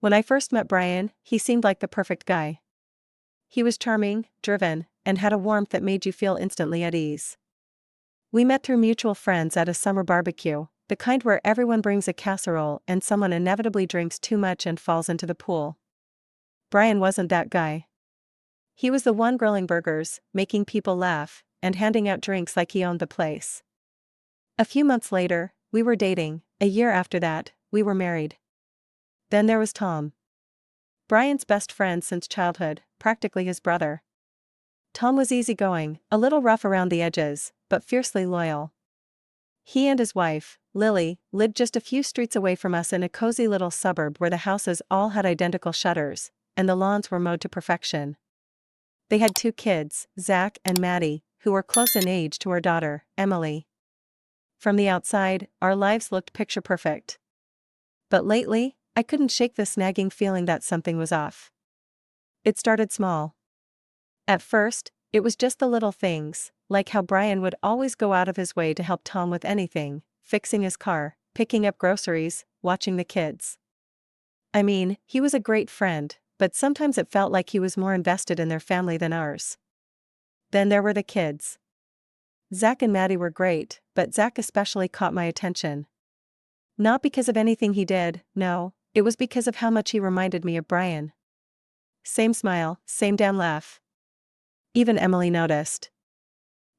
When I first met Brian, he seemed like the perfect guy. He was charming, driven, and had a warmth that made you feel instantly at ease. We met through mutual friends at a summer barbecue, the kind where everyone brings a casserole and someone inevitably drinks too much and falls into the pool. Brian wasn't that guy. He was the one grilling burgers, making people laugh, and handing out drinks like he owned the place. A few months later, we were dating. A year after that, we were married. Then there was Tom. Brian's best friend since childhood, practically his brother. Tom was easygoing, a little rough around the edges, but fiercely loyal. He and his wife, Lily, lived just a few streets away from us in a cozy little suburb where the houses all had identical shutters, and the lawns were mowed to perfection. They had 2 kids, Zach and Maddie, who were close in age to our daughter, Emily. From the outside, our lives looked picture perfect. But lately, I couldn't shake the nagging feeling that something was off. It started small. At first, it was just the little things, like how Brian would always go out of his way to help Tom with anything, fixing his car, picking up groceries, watching the kids. I mean, he was a great friend, but sometimes it felt like he was more invested in their family than ours. Then there were the kids. Zach and Maddie were great, but Zach especially caught my attention. Not because of anything he did, no, it was because of how much he reminded me of Brian. Same smile, same damn laugh. Even Emily noticed.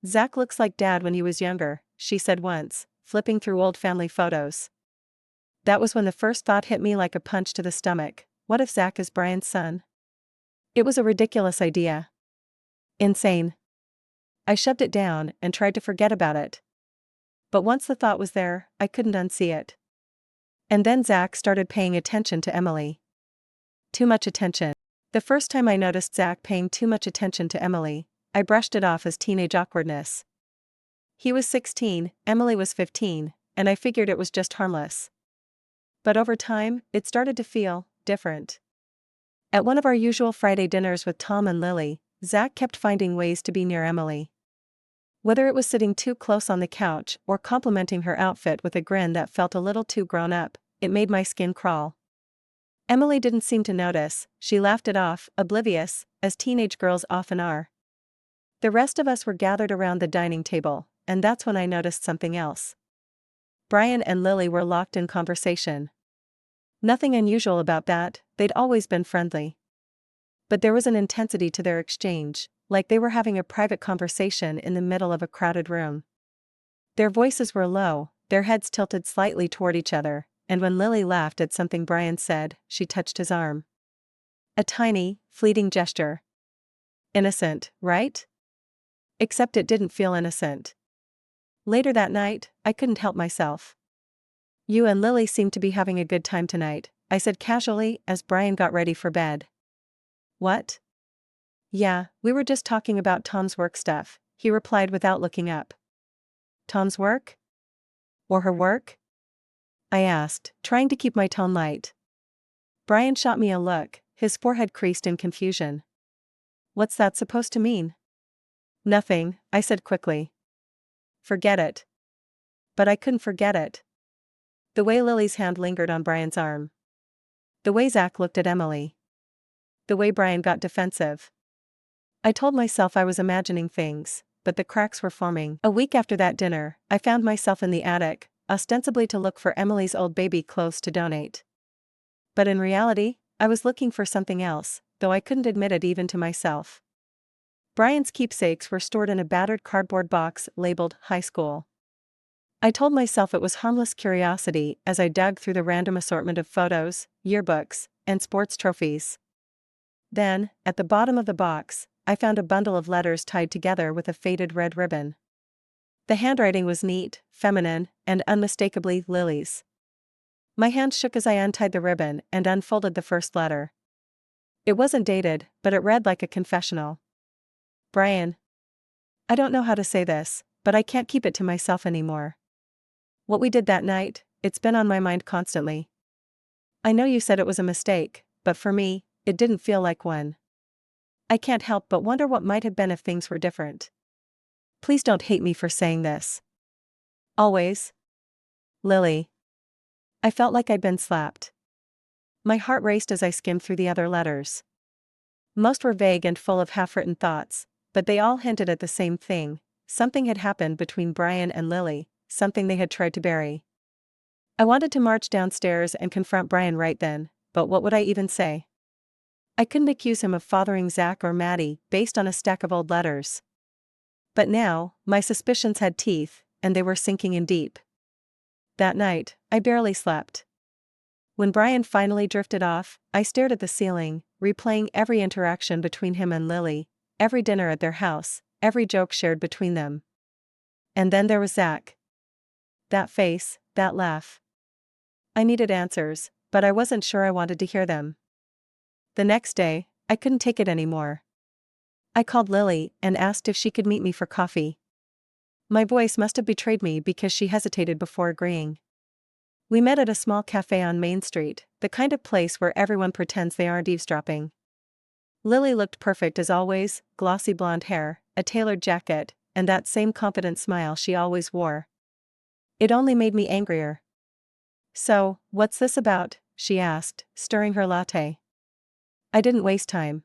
"Zach looks like Dad when he was younger," she said once, flipping through old family photos. That was when the first thought hit me like a punch to the stomach. What if Zach is Brian's son? It was a ridiculous idea. Insane. I shoved it down and tried to forget about it. But once the thought was there, I couldn't unsee it. And then Zach started paying attention to Emily. Too much attention. The first time I noticed Zach paying too much attention to Emily, I brushed it off as teenage awkwardness. He was 16, Emily was 15, and I figured it was just harmless. But over time, it started to feel different. At one of our usual Friday dinners with Tom and Lily, Zach kept finding ways to be near Emily. Whether it was sitting too close on the couch or complimenting her outfit with a grin that felt a little too grown up, it made my skin crawl. Emily didn't seem to notice, she laughed it off, oblivious, as teenage girls often are. The rest of us were gathered around the dining table, and that's when I noticed something else. Brian and Lily were locked in conversation. Nothing unusual about that, they'd always been friendly. But there was an intensity to their exchange, like they were having a private conversation in the middle of a crowded room. Their voices were low, their heads tilted slightly toward each other, and when Lily laughed at something Brian said, she touched his arm. A tiny, fleeting gesture. Innocent, right? Except it didn't feel innocent. Later that night, I couldn't help myself. "You and Lily seem to be having a good time tonight," I said casually as Brian got ready for bed. "What?" "Yeah, we were just talking about Tom's work stuff," he replied without looking up. "Tom's work? Or her work?" I asked, trying to keep my tone light. Brian shot me a look, his forehead creased in confusion. "What's that supposed to mean?" "Nothing," I said quickly. "Forget it." But I couldn't forget it. The way Lily's hand lingered on Brian's arm. The way Zach looked at Emily. The way Brian got defensive. I told myself I was imagining things, but the cracks were forming. A week after that dinner, I found myself in the attic, ostensibly to look for Emily's old baby clothes to donate. But in reality, I was looking for something else, though I couldn't admit it even to myself. Brian's keepsakes were stored in a battered cardboard box labeled High School. I told myself it was harmless curiosity as I dug through the random assortment of photos, yearbooks, and sports trophies. Then, at the bottom of the box, I found a bundle of letters tied together with a faded red ribbon. The handwriting was neat, feminine, and unmistakably Lily's. My hand shook as I untied the ribbon and unfolded the first letter. It wasn't dated, but it read like a confessional. "Brian. I don't know how to say this, but I can't keep it to myself anymore. What we did that night, it's been on my mind constantly. I know you said it was a mistake, but for me, it didn't feel like one. I can't help but wonder what might have been if things were different. Please don't hate me for saying this. Always. Lily." I felt like I'd been slapped. My heart raced as I skimmed through the other letters. Most were vague and full of half-written thoughts, but they all hinted at the same thing. Something had happened between Brian and Lily, something they had tried to bury. I wanted to march downstairs and confront Brian right then, but what would I even say? I couldn't accuse him of fathering Zach or Maddie based on a stack of old letters. But now, my suspicions had teeth, and they were sinking in deep. That night, I barely slept. When Brian finally drifted off, I stared at the ceiling, replaying every interaction between him and Lily, every dinner at their house, every joke shared between them. And then there was Zach. That face, that laugh. I needed answers, but I wasn't sure I wanted to hear them. The next day, I couldn't take it anymore. I called Lily and asked if she could meet me for coffee. My voice must have betrayed me because she hesitated before agreeing. We met at a small cafe on Main Street, the kind of place where everyone pretends they aren't eavesdropping. Lily looked perfect as always, glossy blonde hair, a tailored jacket, and that same confident smile she always wore. It only made me angrier. "So, what's this about?" she asked, stirring her latte. I didn't waste time.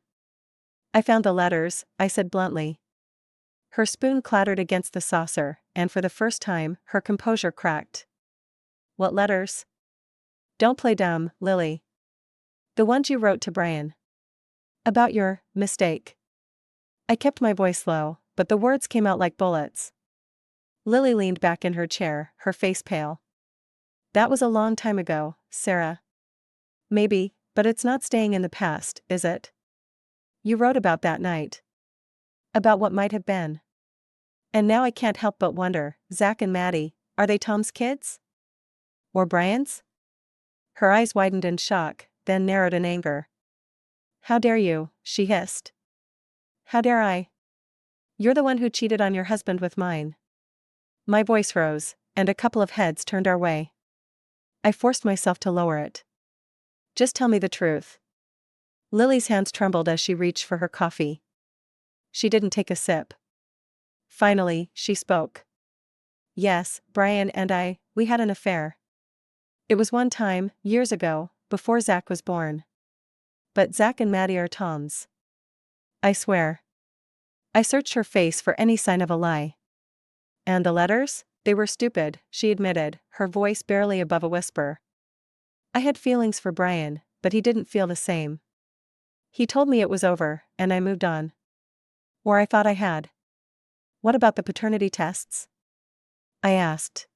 "I found the letters," I said bluntly. Her spoon clattered against the saucer, and for the first time, her composure cracked. "What letters?" "Don't play dumb, Lily." "The ones you wrote to Brian. About your mistake." I kept my voice low, but the words came out like bullets. Lily leaned back in her chair, her face pale. "That was a long time ago, Sarah." "Maybe, but it's not staying in the past, is it? You wrote about that night. About what might have been. And now I can't help but wonder, Zach and Maddie, are they Tom's kids? Or Brian's?" Her eyes widened in shock, then narrowed in anger. "How dare you," she hissed. "How dare I? You're the one who cheated on your husband with mine." My voice rose, and a couple of heads turned our way. I forced myself to lower it. "Just tell me the truth." Lily's hands trembled as she reached for her coffee. She didn't take a sip. Finally, she spoke. "Yes, Brian and we had an affair. It was one time, years ago, before Zach was born. But Zach and Maddie are Tom's. I swear." I searched her face for any sign of a lie. "And the letters? They were stupid," she admitted, her voice barely above a whisper. I had feelings for Brian, but he didn't feel the same. He told me it was over, and I moved on. Or I thought I had. "What about the paternity tests?" I asked.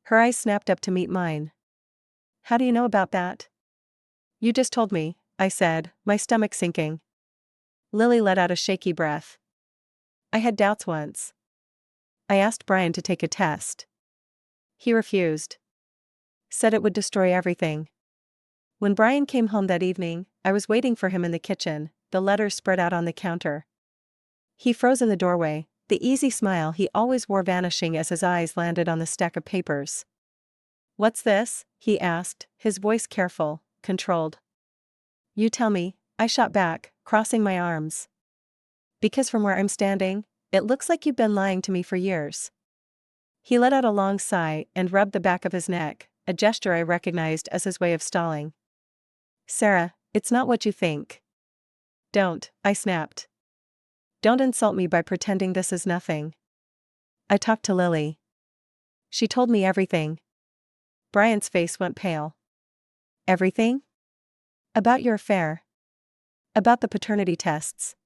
Her eyes snapped up to meet mine. "How do you know about that?" "You just told me," I said, my stomach sinking. Lily let out a shaky breath. "I had doubts once. I asked Brian to take a test. He refused. Said it would destroy everything. When Brian came home that evening, I was waiting for him in the kitchen, the letters spread out on the counter. He froze in the doorway, the easy smile he always wore vanishing as his eyes landed on the stack of papers. "What's this?" he asked, his voice careful, controlled. "You tell me," I shot back, crossing my arms. "Because from where I'm standing, it looks like you've been lying to me for years." He let out a long sigh and rubbed the back of his neck, a gesture I recognized as his way of stalling. "Sarah, it's not what you think." "Don't," I snapped. "Don't insult me by pretending this is nothing." I talked to Lily. She told me everything. Brian's face went pale. "Everything?" "About your affair. About the paternity tests.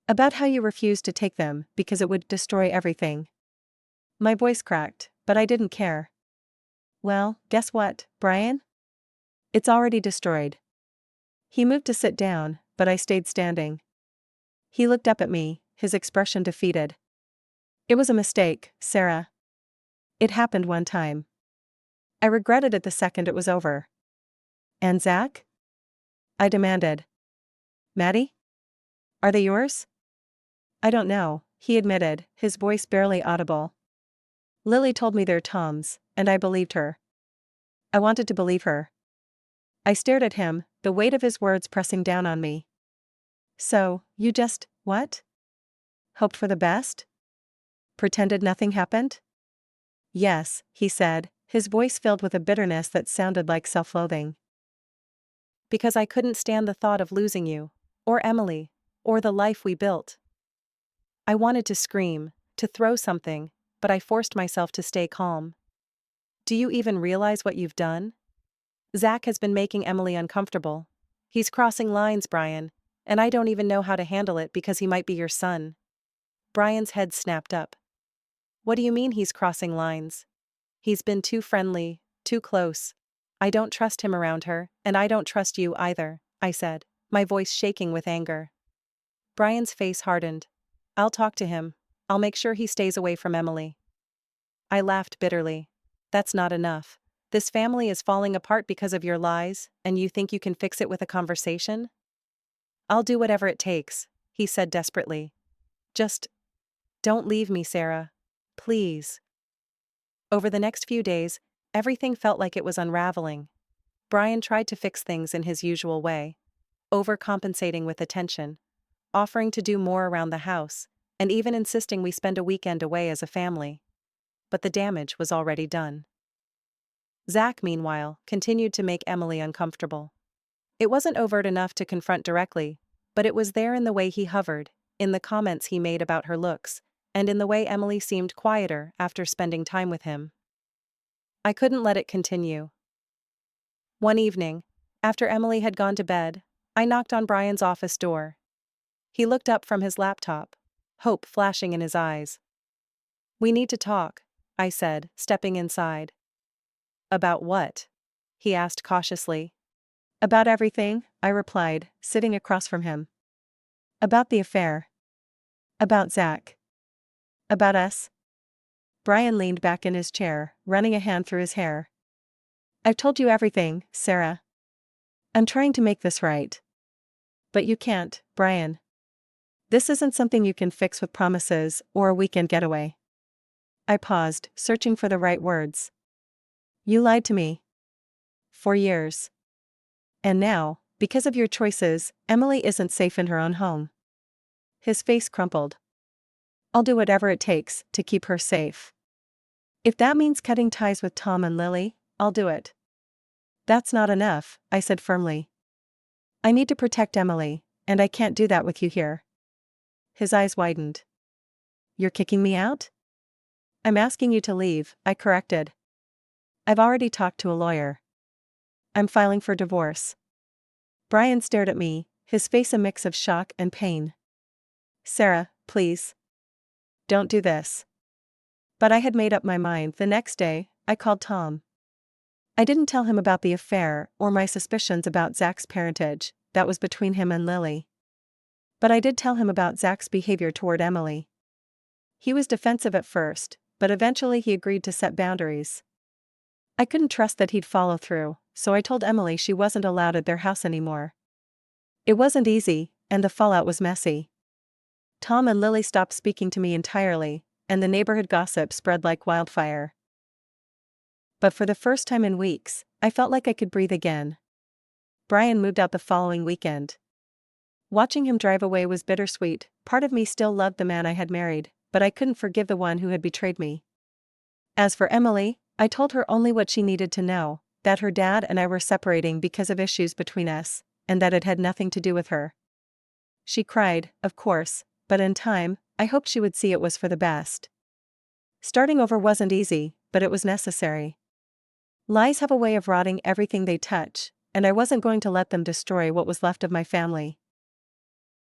About how you refused to take them because it would destroy everything." My voice cracked, but I didn't care. "Well, guess what, Brian? It's already destroyed." He moved to sit down, but I stayed standing. He looked up at me, his expression defeated. "It was a mistake, Sarah. It happened one time. I regretted it the second it was over." "And Zach?" I demanded. "Maddie? Are they yours?" "I don't know," he admitted, his voice barely audible. "Lily told me they're Tom's, and I believed her. I wanted to believe her." I stared at him, the weight of his words pressing down on me. "So, you just, what? Hoped for the best? Pretended nothing happened?" "Yes," he said, his voice filled with a bitterness that sounded like self-loathing. Because I couldn't stand the thought of losing you, or Emily, or the life we built. I wanted to scream, to throw something, but I forced myself to stay calm. Do you even realize what you've done? Zach has been making Emily uncomfortable. He's crossing lines, Brian, and I don't even know how to handle it because he might be your son. Brian's head snapped up. What do you mean he's crossing lines? He's been too friendly, too close. I don't trust him around her, and I don't trust you either, I said, my voice shaking with anger. Brian's face hardened. I'll talk to him. I'll make sure he stays away from Emily. I laughed bitterly. That's not enough. This family is falling apart because of your lies, and you think you can fix it with a conversation? I'll do whatever it takes, he said desperately. Just don't leave me, Sarah. Please. Over the next few days, everything felt like it was unraveling. Brian tried to fix things in his usual way, overcompensating with attention, offering to do more around the house, and even insisting we spend a weekend away as a family. But the damage was already done. Zach, meanwhile, continued to make Emily uncomfortable. It wasn't overt enough to confront directly, but it was there in the way he hovered, in the comments he made about her looks, and in the way Emily seemed quieter after spending time with him. I couldn't let it continue. One evening, after Emily had gone to bed, I knocked on Brian's office door. He looked up from his laptop, hope flashing in his eyes. We need to talk, I said, stepping inside. About what? He asked cautiously. About everything, I replied, sitting across from him. About the affair. About Zach. About us. Brian leaned back in his chair, running a hand through his hair. I've told you everything, Sarah. I'm trying to make this right. But you can't, Brian. This isn't something you can fix with promises or a weekend getaway. I paused, searching for the right words. You lied to me. For years. And now, because of your choices, Emily isn't safe in her own home. His face crumpled. I'll do whatever it takes to keep her safe. If that means cutting ties with Tom and Lily, I'll do it. That's not enough, I said firmly. I need to protect Emily, and I can't do that with you here. His eyes widened. You're kicking me out? I'm asking you to leave, I corrected. I've already talked to a lawyer. I'm filing for divorce. Brian stared at me, his face a mix of shock and pain. Sarah, please. Don't do this. But I had made up my mind. The next day, I called Tom. I didn't tell him about the affair or my suspicions about Zach's parentage, that was between him and Lily. But I did tell him about Zach's behavior toward Emily. He was defensive at first, but eventually he agreed to set boundaries. I couldn't trust that he'd follow through, so I told Emily she wasn't allowed at their house anymore. It wasn't easy, and the fallout was messy. Tom and Lily stopped speaking to me entirely, and the neighborhood gossip spread like wildfire. But for the first time in weeks, I felt like I could breathe again. Brian moved out the following weekend. Watching him drive away was bittersweet. Part of me still loved the man I had married, but I couldn't forgive the one who had betrayed me. As for Emily, I told her only what she needed to know, that her dad and I were separating because of issues between us, and that it had nothing to do with her. She cried, of course, but in time, I hoped she would see it was for the best. Starting over wasn't easy, but it was necessary. Lies have a way of rotting everything they touch, and I wasn't going to let them destroy what was left of my family.